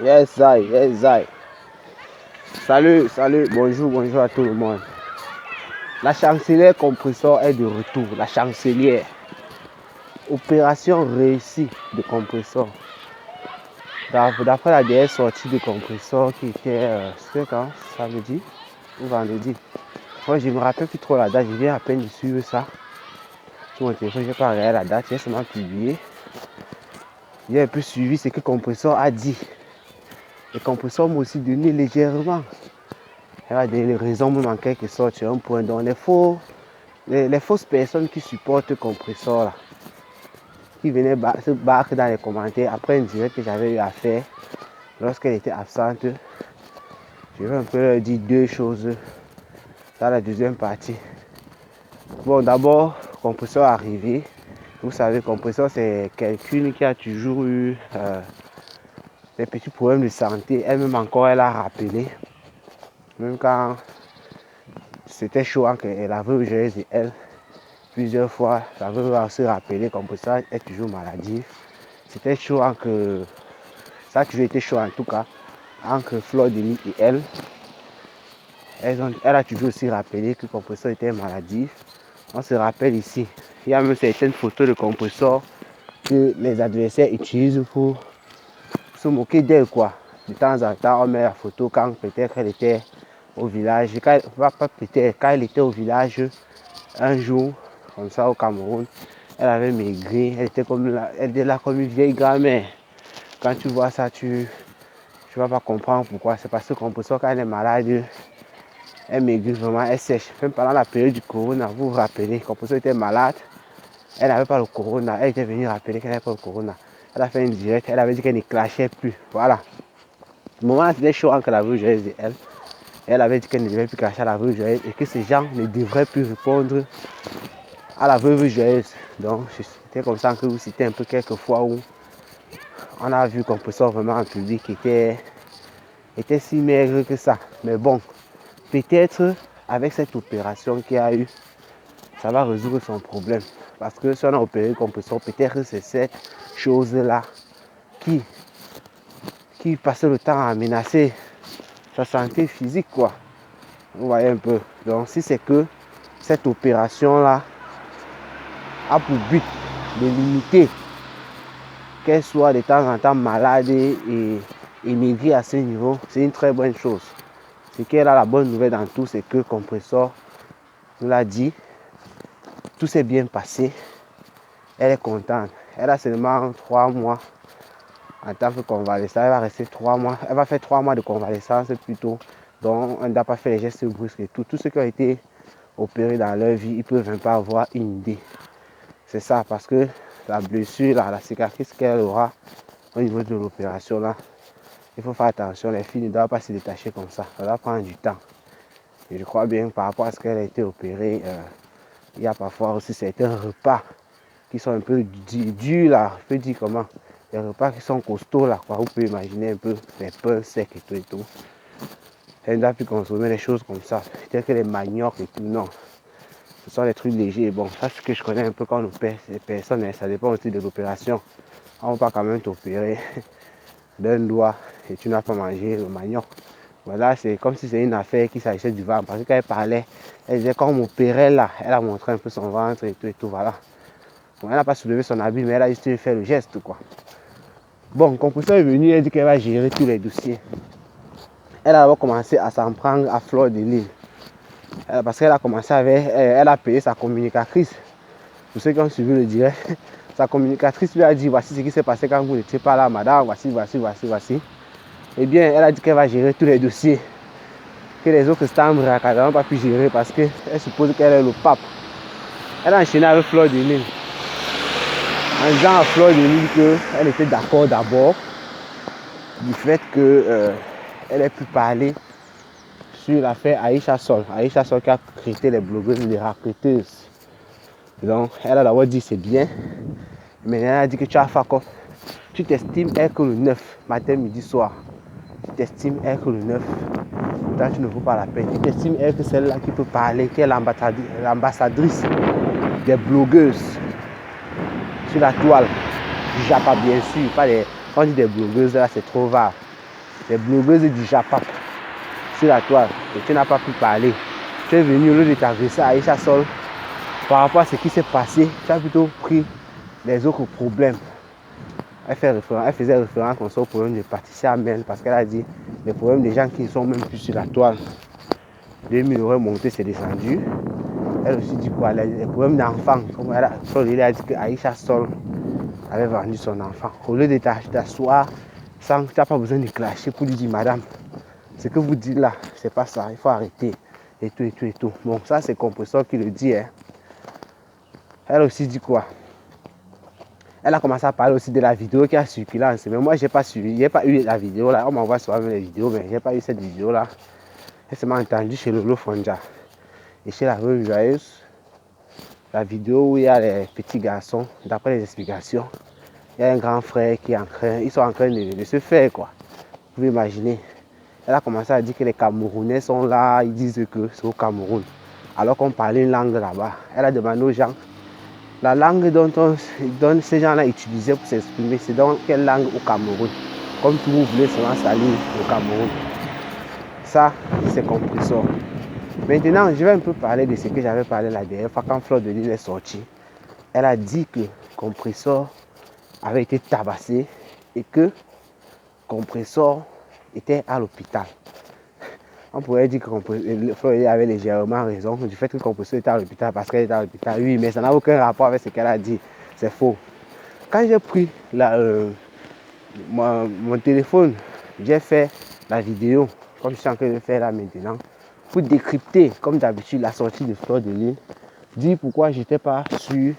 Yes, Zai, yes, Zai. Salut, salut, bonjour, bonjour à tout le monde. La chancelière compresseur est de retour. La chancelière. Opération réussie de compresseur. D'après la dernière sortie de compresseur qui était, c'était quand? Samedi ou vendredi. Moi, je ne me rappelle plus trop la date. Je viens à peine de suivre ça. Sur mon téléphone, je n'ai pas regardé la date. J'ai seulement publié. J'ai un peu suivi ce que le compresseur a dit. Le compresseur m'a aussi donné légèrement. Elle va donner les raisons même en quelque sorte sur un point. Donc les fausses personnes qui supportent le compresseur là, qui venaient se battre dans les commentaires après un direct que j'avais eu à faire lorsqu'elle était absente, je vais un peu leur dire deux choses dans la deuxième partie. Bon, d'abord, le compresseur est arrivé. Vous savez, le compresseur c'est quelqu'un qui a toujours eu des petits problèmes de santé. Elle-même encore, elle a rappelé. Même quand c'était chaud, elle avait eu et elle, plusieurs fois, la veuve va se rappeler comme ça est toujours maladif. C'était chaud entre, ça a toujours été chaud en tout cas, entre Fleur de Lys et elle. Elle a toujours aussi rappelé que le compresseur était maladif. On se rappelle ici, il y a même certaines photos de compresseur que les adversaires utilisent pour se moquer d'elle quoi. De temps en temps, on met la photo quand peut-être elle était au village. Quand elle était au village un jour, comme ça au Cameroun, elle avait maigri, elle était là comme une vieille grand-mère. Quand tu vois ça, tu vas pas comprendre pourquoi. C'est parce que le compresseur, quand elle est malade, elle maigrit vraiment, elle sèche. Même pendant la période du corona, vous vous rappelez, le compresseur était malade, elle n'avait pas le corona, elle était venue rappeler qu'elle n'avait pas le corona. Elle a fait une direct, elle avait dit qu'elle ne clashait plus. Voilà. Le moment là, c'était chaud entre la veuve joyeuse et elle. Elle avait dit qu'elle ne devait plus clasher à la veuve joyeuse et que ces gens ne devraient plus répondre à la veuve joyeuse. Donc, c'était comme ça que vous citez un peu quelques fois où on a vu le compresseur vraiment en public était si maigre que ça. Mais bon, peut-être avec cette opération qu'il y a eu, ça va résoudre son problème. Parce que si on a opéré le compresseur, peut-être c'est cette chose-là qui passait le temps à menacer sa santé physique, quoi. Vous voyez un peu. Donc, si c'est que cette opération-là a pour but de limiter qu'elle soit de temps en temps malade et maigrir à ce niveau, c'est une très bonne chose. Ce qu'elle a la bonne nouvelle dans tout, c'est que le compresseur nous l'a dit, tout s'est bien passé, elle est contente. Elle a seulement 3 mois en tant que convalescente, elle va rester 3 mois, elle va faire 3 mois de convalescence plutôt, donc on ne doit pas faire les gestes brusques et tout. Tous ceux qui ont été opérés dans leur vie, ils ne peuvent même pas avoir une idée. C'est ça, parce que la blessure, la cicatrice qu'elle aura au niveau de l'opération là, il faut faire attention, les filles ne doivent pas se détacher comme ça va prendre du temps. Et je crois bien que par rapport à ce qu'elle a été opérée, il y a parfois aussi certains repas qui sont un peu durs là, je peux dire comment, les repas qui sont costauds là, quoi. Vous pouvez imaginer un peu les pains secs et tout et tout. Elle ne doit plus consommer des choses comme ça, peut-être que les maniocs et tout, non. Ce sont des trucs légers. Bon, ça c'est ce que je connais un peu quand on opère les personnes, hein. Ça dépend aussi de l'opération. On ne va pas quand même t'opérer d'un doigt et tu n'as pas mangé le manioc. Voilà, c'est comme si c'est une affaire qui s'agissait du ventre. Parce que quand elle parlait, elle disait quand on m'opérait là, elle a montré un peu son ventre et tout, voilà. Bon, elle n'a pas soulevé son habit, mais elle a juste fait le geste, quoi. Bon, le compresseur est venu, elle dit qu'elle va gérer tous les dossiers. Elle a commencé à s'en prendre à Fleur de Lys. Parce qu'elle a commencé avec, elle a payé sa communicatrice. Pour ceux qui ont suivi le direct, sa communicatrice lui a dit voici ce qui s'est passé quand vous n'étiez pas là, madame, voici. Eh bien, elle a dit qu'elle va gérer tous les dossiers que les autres stambres n'ont pas pu gérer parce qu'elle suppose qu'elle est le pape. Elle a enchaîné avec Fleur de Lys en disant à Fleur de Lys qu'elle était d'accord d'abord du fait qu'elle ait pu parler sur l'affaire Aïcha Sol. Aïcha Sol qui a créé les blogueuses et les racketeuses. Donc, elle a d'abord dit c'est bien, mais elle a dit que tu as fuck off. Tu t'estimes être que le 9, matin, midi, soir. Tu t'estimes être que le 9. Toi, tu ne vaux pas la peine. Tu t'estimes être celle-là qui peut parler, qui est l'ambassadrice des blogueuses sur la toile. Du Japa, bien sûr. Pas les, quand on dit des blogueuses, là, c'est trop vague. les blogueuses du Japon sur la toile et tu n'as pas pu parler. Tu es venu au lieu de t'agresser à Aïcha Sol par rapport à ce qui s'est passé, tu as plutôt pris les autres problèmes. Elle faisait référence comme ça au problème de Patricia Mel parce qu'elle a dit les problèmes des gens qui ne sont même plus sur la toile. 2000 euros monté, c'est descendu. Elle aussi dit quoi? Les problèmes d'enfants. Comme elle a dit que Aïcha Sol avait vendu son enfant. Au lieu de t'asseoir, tu n'as pas besoin de clasher pour lui dire madame, ce que vous dites là, c'est pas ça, il faut arrêter. Et tout, et tout, et tout. Bon, ça c'est Compressor qui le dit. Hein. Elle aussi dit quoi? Elle a commencé à parler aussi de la vidéo qui a circulé en semaine. Moi, j'ai pas eu la vidéo là. On m'envoie souvent les vidéos, mais j'ai pas eu cette vidéo là. Elle m'a entendu chez Lolo Fonja et chez la Rue Joyeuse. La vidéo où il y a les petits garçons, d'après les explications, il y a un grand frère qui est en train, ils sont en train de se faire quoi. Vous pouvez imaginer. Elle a commencé à dire que les Camerounais sont là, ils disent que c'est au Cameroun. Alors qu'on parlait une langue là-bas. Elle a demandé aux gens, la langue dont ces gens-là utilisaient pour s'exprimer, c'est dans quelle langue au Cameroun? Comme tout vous voulez seulement salir au Cameroun. Ça, c'est Compressor. Maintenant, je vais un peu parler de ce que j'avais parlé la dernière fois quand Fleur de Lille est sortie. Elle a dit que Compressor avait été tabassé et que Compressor était à l'hôpital. On pourrait dire que Fleur de Lille avait légèrement raison du fait que Compressor était à l'hôpital parce qu'elle était à l'hôpital. Oui, mais ça n'a aucun rapport avec ce qu'elle a dit. C'est faux. Quand j'ai pris mon téléphone, j'ai fait la vidéo, comme je suis en train de faire là maintenant, pour décrypter, comme d'habitude, la sortie de Fleur de Lille, dire pourquoi je n'étais pas sûr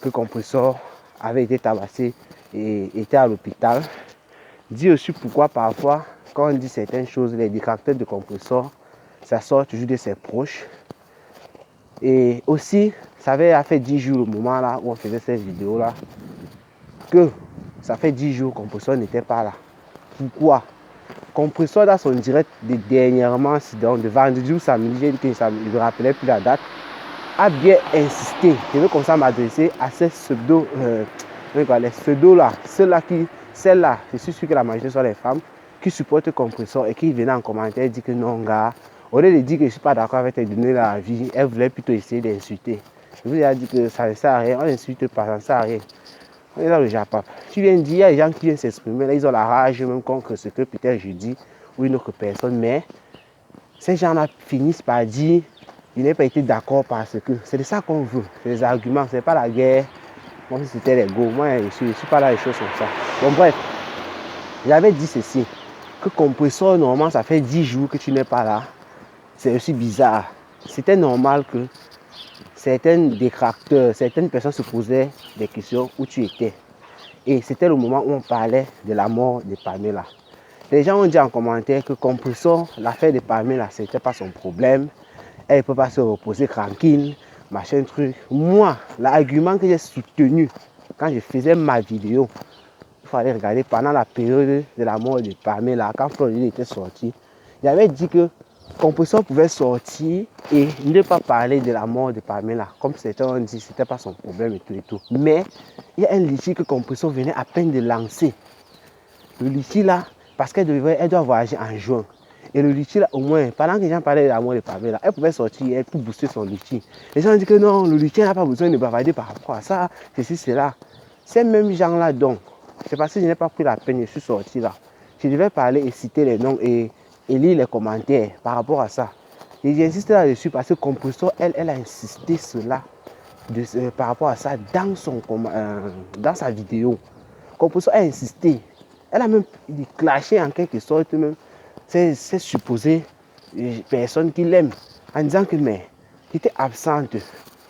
que Compressor avait été tabassé et était à l'hôpital. Dire aussi pourquoi parfois, quand on dit certaines choses, les détracteurs de Compressor, ça sort toujours de ses proches. Et aussi, ça avait fait 10 jours au moment là où on faisait cette vidéo là, que ça fait 10 jours que Compressor n'était pas là. Pourquoi? Compressor dans son direct de dernièrement, de vendredi ou samedi, j'ai dit que ça ne me rappelait plus la date, a bien insisté. Je veux comme ça m'adresser à ces pseudos, les pseudos là, celles-là, je suis sûr que la majorité sont les femmes qui supportent Compressor et qui venaient en commentaire dire que non, gars, au lieu de dire que je ne suis pas d'accord avec tes donner la vie, elle voulait plutôt essayer d'insulter. Je vous ai dit que ça ne sert à rien, on n'insulte pas, ça ne sert à rien. On est dans le Japon. Tu viens de dire, il y a des gens qui viennent s'exprimer, là, ils ont la rage même contre ce que peut-être je dis ou une autre personne, mais ces gens-là finissent par dire, ils n'ont pas été d'accord parce que c'est de ça qu'on veut, c'est les arguments, c'est pas la guerre, moi si c'était les go, moi je suis pas là les choses comme ça. Bon bref, j'avais dit ceci, que Compressor, normalement ça fait 10 jours que tu n'es pas là, c'est aussi bizarre. C'était normal que certains détracteurs, certaines personnes se posaient des questions où tu étais. Et c'était le moment où on parlait de la mort de Pamela. Les gens ont dit en commentaire que Compressor, l'affaire de Pamela, ce n'était pas son problème. Elle ne peut pas se reposer tranquille, machin truc. Moi, l'argument que j'ai soutenu quand je faisais ma vidéo, il fallait regarder pendant la période de la mort de Pamela, quand Fleur de Lille était sorti, j'avais dit que Compressor pouvait sortir et ne pas parler de la mort de Pamela. Comme certains ont dit, ce n'était pas son problème et tout et tout. Mais il y a un litige que Compressor venait à peine de lancer. Le litige là, parce qu'elle doit voyager en juin. Et le litige là, au moins, pendant que les gens parlaient de la mort de Pamela, elle pouvait sortir pour booster son litige. Les gens ont dit que non, le litige n'a pas besoin de bavarder par rapport à ça, ceci, cela. Ces mêmes gens là donc, c'est parce que je n'ai pas pris la peine, je suis sorti là. Je devais parler et citer les noms et lire les commentaires par rapport à ça. Et j'insiste là-dessus parce que Compressor, elle a insisté cela par rapport à ça dans sa vidéo. Compressor a insisté. Elle a même clashé en quelque sorte même ces supposées personnes qui l'aiment en disant que mais tu étais absente.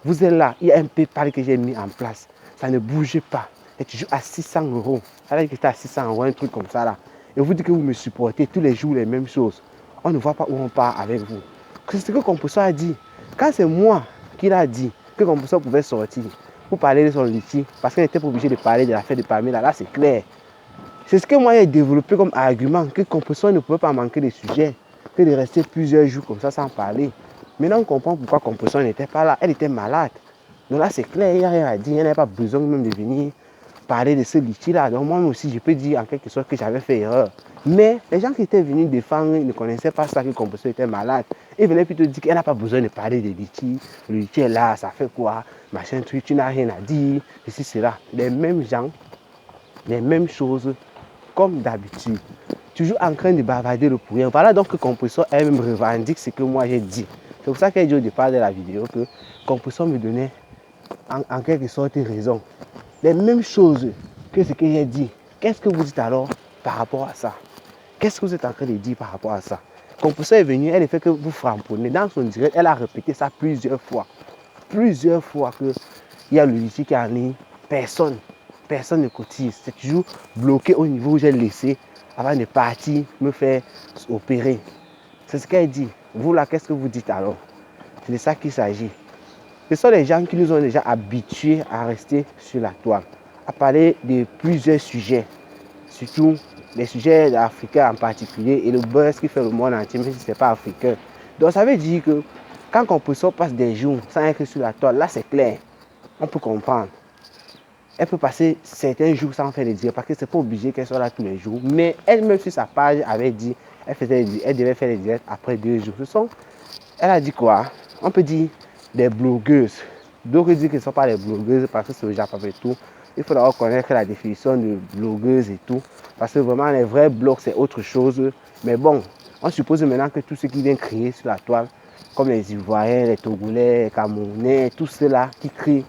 Vous êtes là, il y a un PayPal que j'ai mis en place. Ça ne bouge pas. Et tu joues à 600 euros. Elle a dit que c'était à 600 euros, un truc comme ça là. Et vous dites que vous me supportez tous les jours les mêmes choses. On ne voit pas où on part avec vous. C'est ce que Compressor a dit. Quand c'est moi qui l'a dit que Compressor pouvait sortir pour parler de son litige, parce qu'elle n'était pas obligée de parler de l'affaire de Pamela, là c'est clair. C'est ce que moi j'ai développé comme argument, que Compressor ne pouvait pas manquer de sujet, que de rester plusieurs jours comme ça sans parler. Maintenant on comprend pourquoi Compressor n'était pas là, elle était malade. Donc là c'est clair, il n'y a rien à dire, elle n'avait pas besoin même de venir parler de ce litige là. Donc moi aussi je peux dire en quelque sorte que j'avais fait erreur. Mais les gens qui étaient venus défendre ne connaissaient pas ça, que le compositeur était malade. Ils venaient plutôt dire qu'elle n'a pas besoin de parler de litchi. Le litchi est là, ça fait quoi? Machin truc, tu n'as rien à dire. Ceci, cela. Les mêmes gens, les mêmes choses, comme d'habitude. Toujours en train de bavarder le pourri. Voilà donc que le compositeur elle-même revendique ce que moi j'ai dit. C'est pour ça qu'elle dit au départ de la vidéo que le compositeur me donnait en quelque sorte raison. Les mêmes choses que ce que j'ai dit. Qu'est-ce que vous dites alors par rapport à ça? Qu'est-ce que vous êtes en train de dire par rapport à ça? Compositeur est venu, elle ne fait que vous frapponnez. Dans son direct, elle a répété ça plusieurs fois. Plusieurs fois qu'il y a le lycée qui est en ligne. Personne ne cotise. C'est toujours bloqué au niveau où j'ai laissé avant de partir me faire opérer. C'est ce qu'elle dit. Vous là, qu'est-ce que vous dites alors? C'est de ça qu'il s'agit. Ce sont les gens qui nous ont déjà habitués à rester sur la toile, à parler de plusieurs sujets, surtout les sujets africains en particulier et le buzz qui fait le monde entier, même si ce n'est pas africain. Donc ça veut dire que quand Compositeur passe des jours sans être sur la toile, là c'est clair, on peut comprendre. Elle peut passer certains jours sans faire les directs parce que c'est pas obligé qu'elle soit là tous les jours. Mais elle-même sur sa page avait dit, elle devait faire les directs après 2 jours. Elle a dit quoi? On peut dire des blogueuses. D'autres disent que ce ne sont pas des blogueuses parce que c'est au Japon et tout. Il faut d'abord connaître la définition de blogueuse et tout. Parce que vraiment, les vrais blogs, c'est autre chose. Mais bon, on suppose maintenant que tous ceux qui viennent crier sur la toile, comme les Ivoiriens, les Togolais, les Camerounais, tous ceux-là qui crient,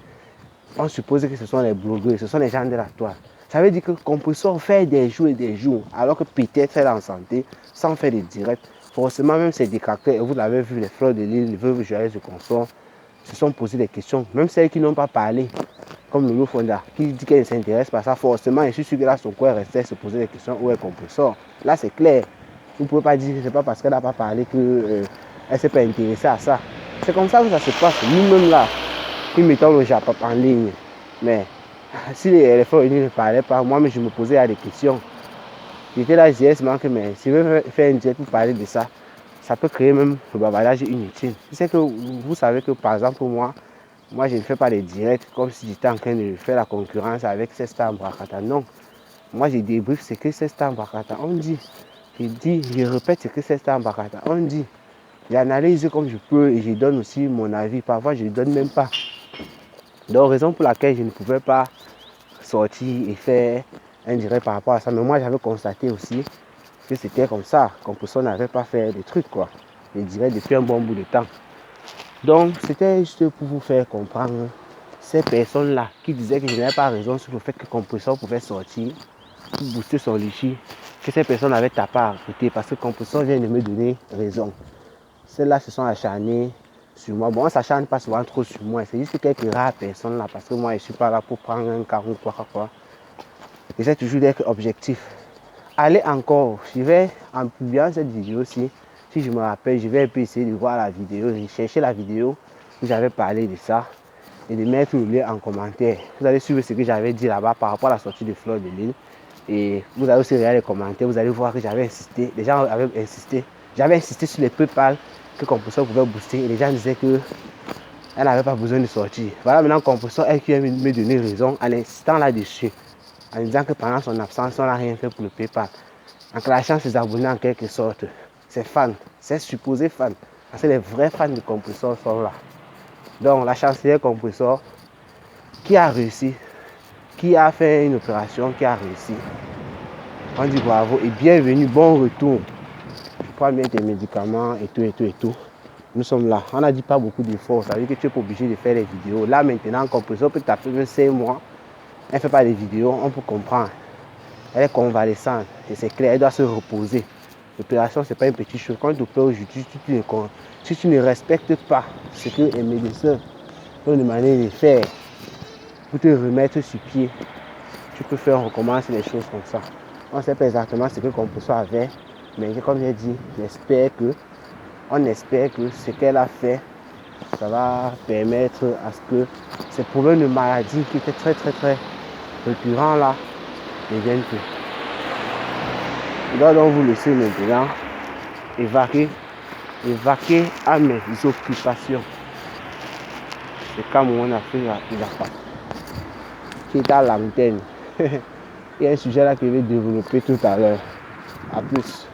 on suppose que ce sont les blogueurs, ce sont les gens de la toile. Ça veut dire que Compositeur fait des jours et des jours, alors que peut-être elle est en santé, sans faire des directs. Forcément, même ces détracteurs, et vous l'avez vu, les fleurs de l'île, les veuves joyeuses de consort, se sont posé des questions. Même celles qui n'ont pas parlé, comme Lolo Fonda, qui dit qu'elle ne s'intéresse pas à ça, forcément, je suis sûr que là, son coin restait se poser des questions où est Compositeur. Là, c'est clair. Vous ne pouvez pas dire que ce n'est pas parce qu'elle n'a pas parlé qu'elle ne s'est pas intéressée à ça. C'est comme ça que ça se passe. Nous-mêmes là, qui mettons le Japon en ligne. Mais si les fleurs de l'île ne parlaient pas, moi, je me posais des questions. J'étais là, je disais que mais si je veux faire un direct pour parler de ça, ça peut créer même le bavardage inutile. C'est que vous savez que par exemple moi je ne fais pas des directs comme si j'étais en train de faire la concurrence avec ces stars Brakata. Non, moi je débriefe ce que ces stars Brakata on dit. Je répète ce que ces stars Brakata on dit. J'analyse comme je peux et je donne aussi mon avis. Parfois je ne donne même pas. Donc raison pour laquelle je ne pouvais pas sortir et faire un direct par rapport à ça. Mais moi j'avais constaté aussi que c'était comme ça, Compositeur n'avait pas fait des trucs quoi. Je dirais depuis un bon bout de temps. Donc c'était juste pour vous faire comprendre ces personnes-là qui disaient que je n'avais pas raison sur le fait que Compositeur pouvait sortir pour booster son litchi, que ces personnes avaient tapé à côté parce que Compositeur vient de me donner raison. Celles-là se sont acharnées sur moi. Bon, on ne s'acharne pas souvent trop sur moi. C'est juste quelques rares personnes là parce que moi je ne suis pas là pour prendre un carreau ou quoi. J'essaie toujours d'être objectif. Allez encore, je vais en publiant cette vidéo aussi, si je me rappelle, je vais un peu essayer de voir la vidéo, j'ai cherché la vidéo où j'avais parlé de ça et de mettre le lien en commentaire. Vous allez suivre ce que j'avais dit là-bas par rapport à la sortie de Fleurs de l'Île et vous allez aussi regarder les commentaires, vous allez voir que j'avais insisté, les gens avaient insisté, j'avais insisté sur les PayPal que Compositeur pouvait booster et les gens disaient que elle n'avait pas besoin de sortir. Voilà maintenant Compositeur, elle qui vient me donner raison en insistant là-dessus. En disant que pendant son absence, on n'a rien fait pour le PayPal. En clashant ses abonnés en quelque sorte. Ses fans, ses supposés fans. Parce que les vrais fans de Compositeur sont là. Donc la chancelière Compositeur qui a réussi, qui a fait une opération, qui a réussi. On dit bravo et bienvenue, bon retour. Je prends bien tes médicaments et tout. Nous sommes là. On n'a dit pas beaucoup d'efforts. Ça veut dire que tu n'es pas obligé de faire les vidéos. Là maintenant, Compositeur peut taper 5 mois. Elle ne fait pas de vidéos, on peut comprendre. Elle est convalescente et c'est clair, elle doit se reposer. L'opération, ce n'est pas une petite chose. Quand tu opères aujourd'hui, si tu ne respectes pas ce que les médecins ont demandé de faire pour te remettre sur pied, tu peux faire, on recommence les choses comme ça. On ne sait pas exactement ce que Compositeur avait, mais comme j'ai dit, on espère que ce qu'elle a fait, ça va permettre à ce que ces problèmes de maladie qui étaient très récurrents là ne viennent plus. Je dois donc vous laisser maintenant évacuer à mes occupations. C'est comme on a fait il n'a pas. Qui est à l'antenne. Il y a un sujet là que je vais développer tout à l'heure. À plus.